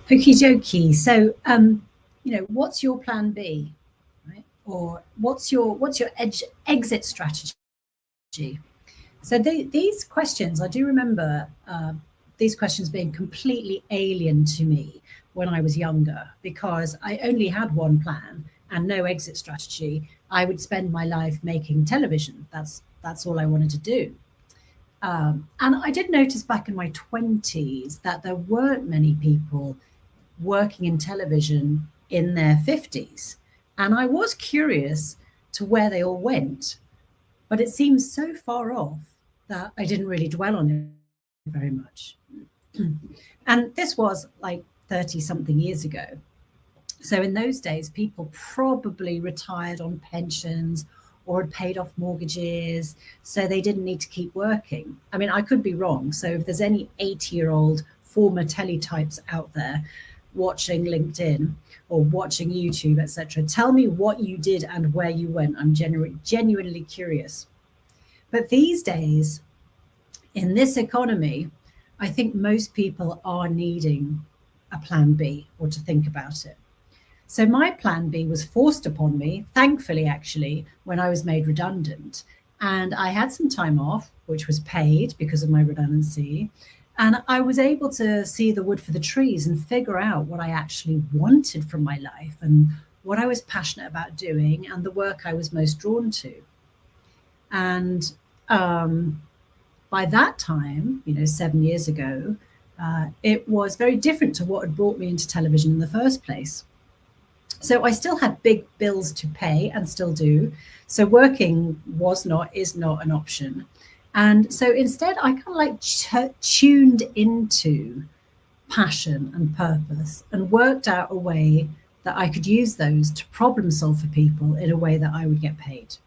Okie dokie. So, what's your plan B, right? Or what's your exit strategy? So these questions, I do remember these questions being completely alien to me when I was younger because I only had one plan and no exit strategy. I would spend my life making television. That's all I wanted to do. And I did notice back in my 20s that there weren't many people working in television in their 50s. And I was curious to where they all went, but it seems so far off that I didn't really dwell on it very much. And this was like 30 something years ago. So in those days, people probably retired on pensions or had paid off mortgages, so they didn't need to keep working. I mean, I could be wrong. So if there's any 80-year-old former teletypes out there watching LinkedIn or watching YouTube, etc., tell me what you did and where you went. I'm genuinely curious. But these days, in this economy, I think most people are needing a plan B or to think about it. So my plan B was forced upon me, thankfully, actually, when I was made redundant. And I had some time off, which was paid because of my redundancy. And I was able to see the wood for the trees and figure out what I actually wanted from my life and what I was passionate about doing and the work I was most drawn to. And by that time, 7 years ago, it was very different to what had brought me into television in the first place. So I still had big bills to pay and still do. So working is not an option. And so instead, I kind of like tuned into passion and purpose and worked out a way that I could use those to problem solve for people in a way that I would get paid.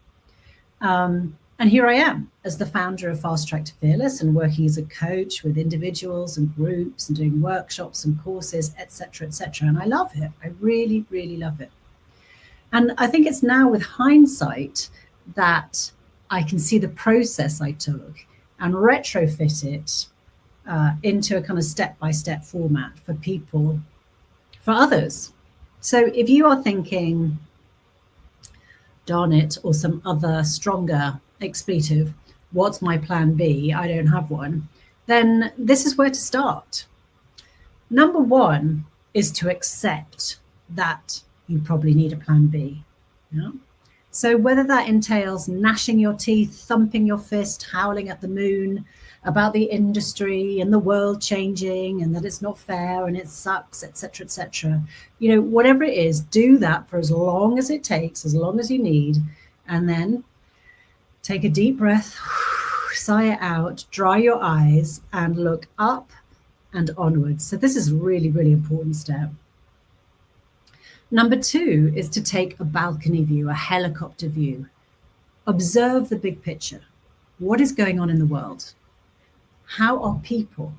And here I am as the founder of Fast Track to Fearless and working as a coach with individuals and groups and doing workshops and courses, etc., etc. And I love it. I really, really love it. And I think it's now with hindsight that I can see the process I took and retrofit it into a kind of step-by-step format for people, for others. So if you are thinking, darn it, or some other stronger expletive, what's my plan B? I don't have one. Then this is where to start. Number one is to accept that you probably need a plan B. Yeah? So whether that entails gnashing your teeth, thumping your fist, howling at the moon about the industry and the world changing and that it's not fair and it sucks, etc., etc. Whatever it is, do that for as long as it takes, as long as you need, and then take a deep breath, sigh it out, dry your eyes, and look up and onwards. So this is a really, really important step. Number two is to take a balcony view, a helicopter view. Observe the big picture. What is going on in the world? How are people?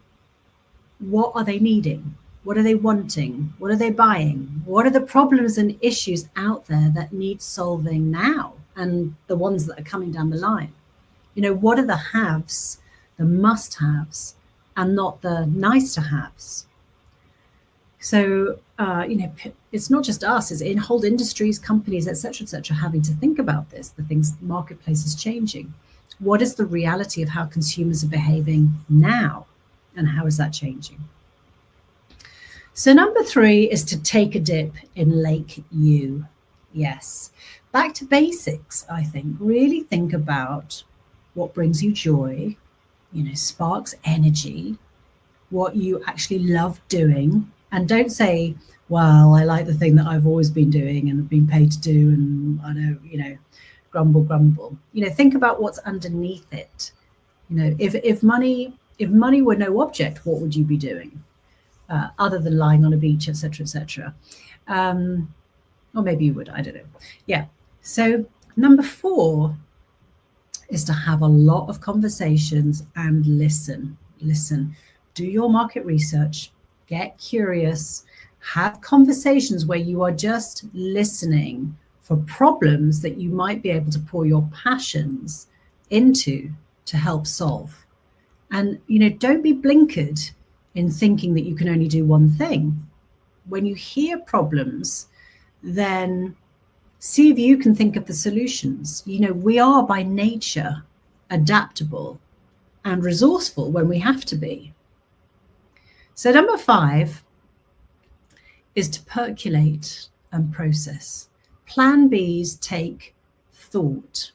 What are they needing? What are they wanting? What are they buying? What are the problems and issues out there that need solving now and the ones that are coming down the line? What are the haves, the must-haves, and not the nice-to-haves? So, it's not just us, it's in whole industries, companies, etc., having to think about this, the things, the marketplace is changing. What is the reality of how consumers are behaving now? And how is that changing? So number three is to take a dip in Lake U. Yes. Back to basics, I think. Really think about what brings you joy, sparks energy, what you actually love doing. And don't say, well, I like the thing that I've always been doing and have been paid to do, and I know, grumble. Think about what's underneath it. If money were no object, what would you be doing other than lying on a beach, etc., etc.? Or maybe you would, I don't know. Yeah. So number four is to have a lot of conversations and listen. Do your market research, get curious, have conversations where you are just listening for problems that you might be able to pour your passions into to help solve. And, don't be blinkered in thinking that you can only do one thing. when you hear problems, then see if you can think of the solutions. We are by nature adaptable and resourceful when we have to be. So number 5 is to percolate and process. Plan Bs take thought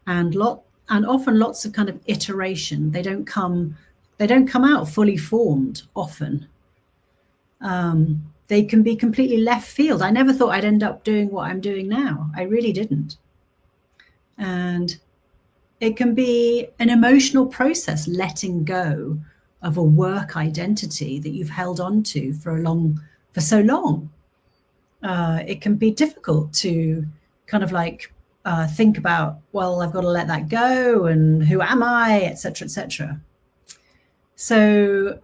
and often lots of kind of iteration. They don't come out fully formed often. They can be completely left field. I never thought I'd end up doing what I'm doing now. I really didn't. And it can be an emotional process, letting go of a work identity that you've held on to for so long. It can be difficult to kind of like think about, well, I've got to let that go, and who am I, etc., etc. So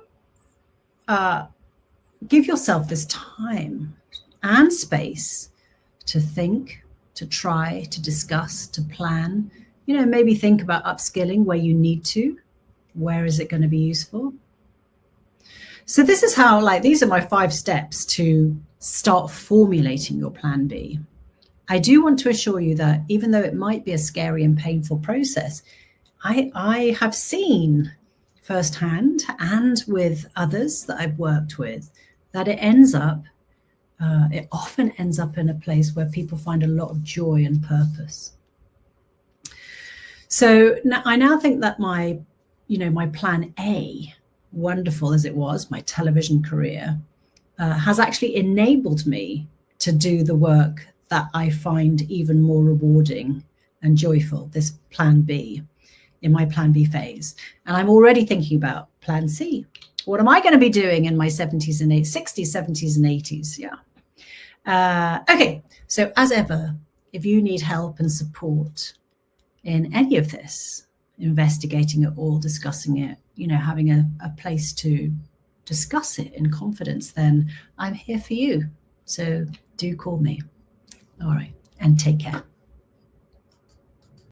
give yourself this time and space to think, to try, to discuss, to plan. Maybe think about upskilling where you need to. Where is it going to be useful? So this is how, these are my 5 steps to start formulating your plan B. I do want to assure you that even though it might be a scary and painful process, I have seen firsthand and with others that I've worked with that it often ends up in a place where people find a lot of joy and purpose. So I now think that my plan A, wonderful as it was, my television career, has actually enabled me to do the work that I find even more rewarding and joyful, this plan B, in my plan B phase. And I'm already thinking about plan C. What am I going to be doing in my 60s, 70s, and 80s? Yeah. Okay. So as ever, if you need help and support in any of this, investigating it all, discussing it, having a place to discuss it in confidence, then I'm here for you. So do call me. All right. And take care.